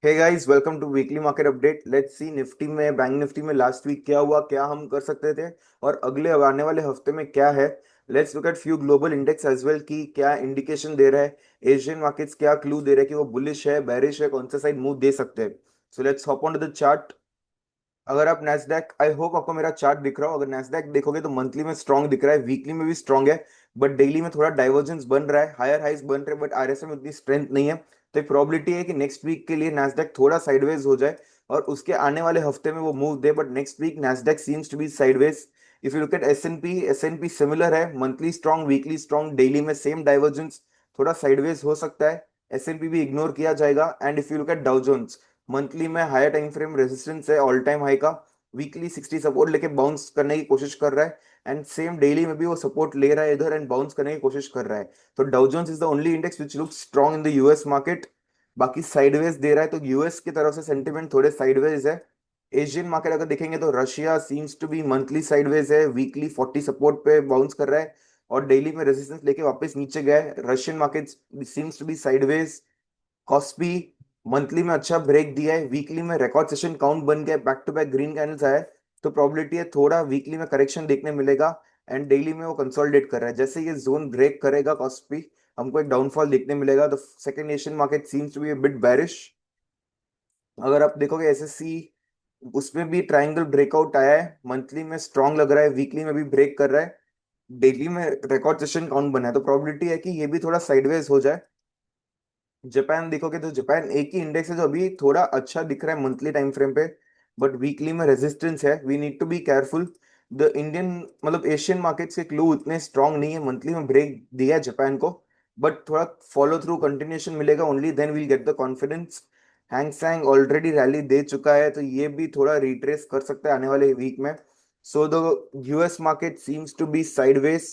Hey guys, welcome to weekly market update. Let's see Nifty में, bank Nifty में last week क्या हुआ, क्या हम कर सकते थे और अगले आने वाले हफ्ते में क्या है। Let's look at few global index as well कि क्या इंडिकेशन दे रहा है। एशियन मार्केट्स क्या क्लू दे रहे हैं कि वो बुलिश है, बेरिश है, कौन सा साइड मूव दे सकते हैं। So let's hop on to the chart. अगर आप नेस्डैक, आई होप आपको मेरा चार्ट दिख रहा हो। अगर नेस्डैक देखोगे तो मंथली में स्ट्रांग दिख रहा है, वीकली में भी स्ट्रांग है, बट डेली में थोड़ा डाइवर्जेंस बन रहा है, हायर हाइस बन रहे हैं, बट आरएसए में उतनी स्ट्रेंथ नहीं है। तो एक प्रोबेबिलिटी है कि नेक्स्ट वीक के लिए नेस्डैक थोड़ा साइडवेज हो जाए और उसके आने वाले हफ्ते में वो मूव दे, but next week Nasdaq seems to be sideways. If you look at S N P similar है, monthly strong, weekly strong, daily में सेम डाइवर्जेंस, थोड़ा साइडवेज हो सकता है। एस एन पी भी इग्नोर किया जाएगा। And if you look at Dow Jones, monthly में हायर टाइम फ्रेम रेजिस्टेंस है ऑल टाइम हाई का, वीकली 60 सपोर्ट लेके बाउंस करने की कोशिश कर रहा है, एंड सेम डेली में भी वो सपोर्ट ले रहा है इधर एंड बाउंस करने की कोशिश कर रहा है। तो Dow Jones is the only index which looks strong in the US market. बाकी साइडवेज दे रहा है, तो यूएस की तरफ से सेंटिमेंट थोड़े साइडवेज है। एशियन मार्केट अगर देखेंगे तो Russia seems to be monthly sideways है, वीकली 40 सपोर्ट पे बाउंस कर रहा है और डेली में रेजिस्टेंस लेके वापस नीचे गया है। Russian market seems to be sideways. Kospi monthly में अच्छा ब्रेक दिया है, वीकली में रिकॉर्ड सेशन काउंट बन गया, back to back green candles आया है। तो प्रोबेबिलिटी है थोड़ा वीकली में करेक्शन देखने मिलेगा एंड डेली में वो कंसोलिडेट कर रहा है। जैसे ये जोन ब्रेक करेगा कॉस्पी, हमको एक डाउनफॉल देखने मिलेगा। तो second Asian market seems to be a bit bearish. अगर आप देखोगे एसएससी, उसमें भी ट्रायंगल ब्रेकआउट आया है, मंथली में स्ट्रांग लग रहा है, वीकली में भी ब्रेक कर रहा है, डेली में रिकॉर्ड सेशन काउंट बना है। तो प्रोबेबिलिटी है कि ये भी थोड़ा साइडवेज हो जाए। जापान देखोगे तो जापान एक ही इंडेक्स है जो अभी थोड़ा अच्छा दिख रहा है मंथली टाइम फ्रेम पे, बट वीकली में रेजिस्टेंस है, we need to be careful. The Indian, मतलब एशियन मार्केट्स के क्लू उतने स्ट्रांग नहीं है, मंथली में ब्रेक दिया है जापान को, बट थोड़ा फॉलो थ्रू कंटिन्यूशन मिलेगा, only then we'll get the confidence. Hang Seng already rally दे चुका है, तो ये भी थोड़ा रिट्रेस कर सकता है आने वाले वीक में। So the US market seems to be sideways.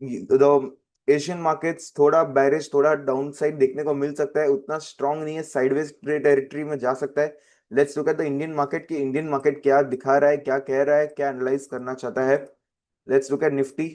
The Asian markets थोड़ा बैरिश, थोड़ा डाउन साइड देखने को मिल सकता है, उतना स्ट्रांग नहीं है, साइडवेज टेरिटरी में जा सकता है। Let's look at the Indian market कि इंडियन मार्केट क्या दिखा रहा है, क्या कह रहा है, क्या एनालाइज करना चाहता है। Let's look eight Nifty.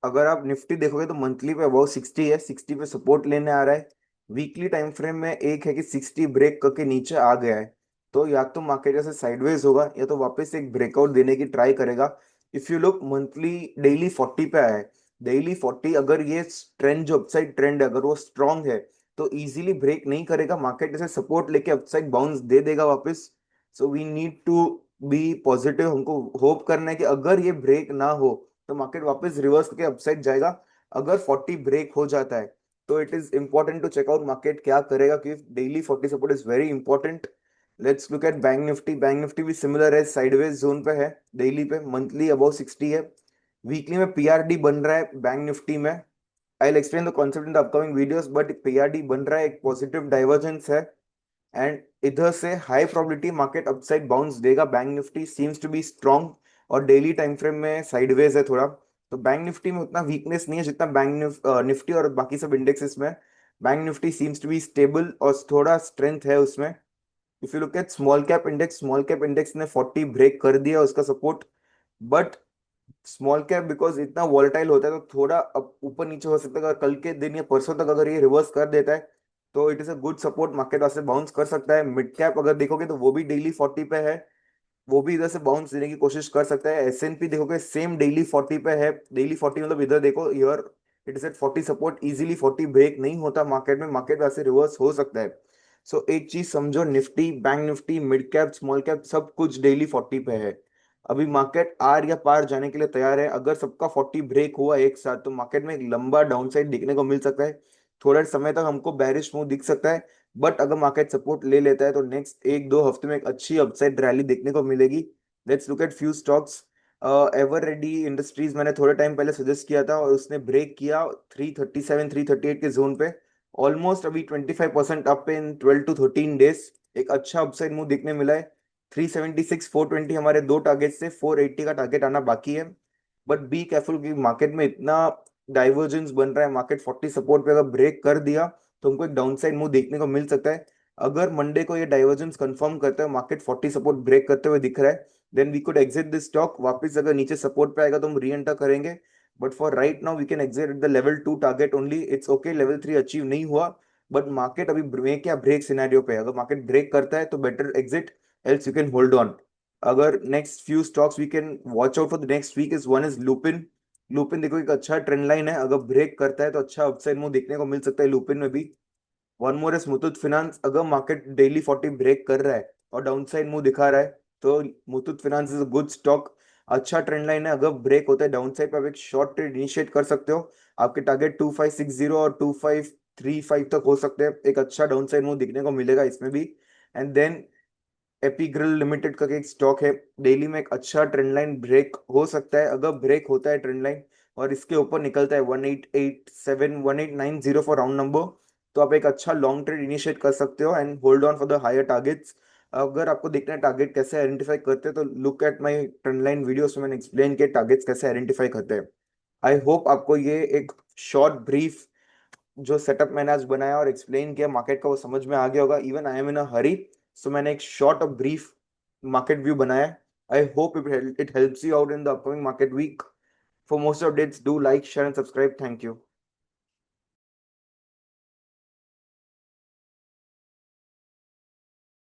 अगर आप निफ्टी देखोगे तो मंथली पे अबाउट 60 है, 60 पे सपोर्ट लेने आ रहा है। वीकली टाइम फ्रेम में एक है कि 60 ब्रेक करके नीचे आ गया है, तो या तो मार्केट जैसे साइडवेज होगा या तो वापस एक ब्रेकआउट देने की ट्राई करेगा। If you look monthly, daily 40 पे आया है, डेली 40, अगर ये ट्रेंड जो अपसाइड ट्रेंड है अगर वो स्ट्रांग है तो इजीली ब्रेक नहीं करेगा, मार्केट जैसे सपोर्ट लेके अपसाइड बाउंस दे देगा वापस। So we need to be positive, हमको होप करना है कि अगर ये ब्रेक ना हो तो मार्केट वापस रिवर्स करके अपसाइड जाएगा। अगर 40 ब्रेक हो जाता है तो it is important to check out market क्या करेगा, क्योंकि daily 40 support is very important. Let's look at bank Nifty. Bank Nifty भी सिमिलर है, साइडवेज जोन पे है, डेली पे मंथली अबाउट 60 है, वीकली में पीआरडी बन रहा है बैंक निफ्टी में। I will explain the concept in the upcoming videos, but PRD बन रहा है, एक पॉजिटिव डाइवर्जेंस है एंड इधर से high probability market upside bounce देगा। Bank Nifty seems to be strong और डेली टाइम फ्रेम में साइडवेज है थोड़ा। तो बैंक निफ्टी में उतना वीकनेस नहीं है जितना निफ्टी और बाकी सब इंडेक्सेस में। Bank Nifty seems to be stable और थोड़ा स्ट्रेंथ है उसमें। If you look at small cap index, small cap index ने 40 ब्रेक कर दिया उसका support, but small cap because इतना वॉलेटाइल होता है तो थोड़ा अब ऊपर नीचे हो सकता है। अगर कल के दिन या परसों तक अगर ये रिवर्स कर देता है तो it is a good support, market वहां से बाउंस कर सकता है। मिड कैप अगर देखोगे तो वो भी डेली 40 पे है, वो भी इधर से बाउंस देने की कोशिश कर सकता है। एसएनपी देखोगे सेम डेली 40 पे है, डेली 40 मतलब इधर देखो, here it is at 40 support, easily 40 break नहीं होता मार्केट में, मार्केट वैसे रिवर्स हो सकता है। सो एक चीज समझो, Nifty, bank Nifty, mid cap, small cap सब कुछ डेली 40 पे है। अभी मार्केट आर या पार जाने के लिए तैयार है। अगर सबका 40 ब्रेक हुआ एक साथ तो मार्केट में एक लंबा डाउनसाइड देखने को मिल सकता है, थोड़े समय तक हमको बेरिश मूव दिख सकता है, बट अगर मार्केट सपोर्ट ले लेता है तो नेक्स्ट एक दो हफ्ते में एक अच्छी अपसाइड रैली देखने को मिलेगी। Let's look at few stocks. Ever ready industries मैंने थोड़े टाइम पहले सजेस्ट किया था और उसने ब्रेक किया 337 338 के जोन पे, ऑलमोस्ट अभी 25% अप इन 12 to 13 डेज, एक अच्छा अपसाइड मूव देखने मिला है। 376 420 हमारे दो टारगेट से 480 का टारगेट आना बाकी है, बट बी केयरफुल कि मार्केट में इतना डाइवर्जेंस बन रहा है, मार्केट 40 सपोर्ट पे अगर ब्रेक कर दिया तो हमको एक डाउनसाइड मूव देखने को मिल सकता है। अगर मंडे को ये डाइवर्जेंस कंफर्म करता है, मार्केट 40 सपोर्ट ब्रेक करते हुए दिख रहा है, then we could exit this stock. वापस अगर नीचे सपोर्ट पे आएगा तो हम री एंटर करेंगे, but for right now we can exit at the level 2 target only. It's okay, level 3 achieve नहीं हुआ, बट मार्केट अभी ब्रेक या ब्रेक सिनेरियो पे है। अगर मार्केट ब्रेक करता है तो better exit, else you can hold on. अगर next few stocks we can watch out for the next week is, one is Lupin. Lupin देखो एक अच्छा ट्रेंड लाइन है, अगर ब्रेक करता है तो अच्छा अपसाइड मूव देखने को मिल सकता है लुपिन में भी। One more is Muthoot finance, अगर मार्केट डेली 40 ब्रेक कर रहा है और डाउनसाइड मूव दिखा रहा है तो Muthoot finance is a good stock. अच्छा ट्रेंड लाइन है, अगर ब्रेक होता है डाउनसाइड पे आप एक शॉर्ट ट्रेड इनिशिएट कर सकते हो। आपके टारगेट 2560 और 2535 तक हो सकते हैं, एक अच्छा डाउनसाइड मूव दिखने को मिलेगा इसमें भी। एंड देन एपिग्रिल लिमिटेड का एक स्टॉक है, डेली में एक अच्छा ट्रेंड लाइन ब्रेक हो सकता है। अगर ब्रेक होता है ट्रेंड लाइन और इसके ऊपर निकलता है 1887 1890 फॉर राउंड नंबर, तो आप एक अच्छा लॉन्ग ट्रेड इनिशिएट कर सकते हो and hold on for the higher targets. अगर आपको देखना है टारगेट कैसे आइडेंटिफाई करते हैं तो look at my trend line videos में मैंने एक्सप्लेन किया टारगेट्स कैसे आइडेंटिफाई करते हैं। आई होप आपको ये एक शॉर्ट ब्रीफ जो सेटअप मैंने आज बनाया और एक्सप्लेन किया मार्केट का वो समझ में आ गया होगा। इवन आई एम इन अ हरी, सो मैंने एक शॉर्ट और ब्रीफ मार्केट व्यू बनाया। I hope it helps you out in the upcoming market week. For most updates do like share and subscribe. Thank you.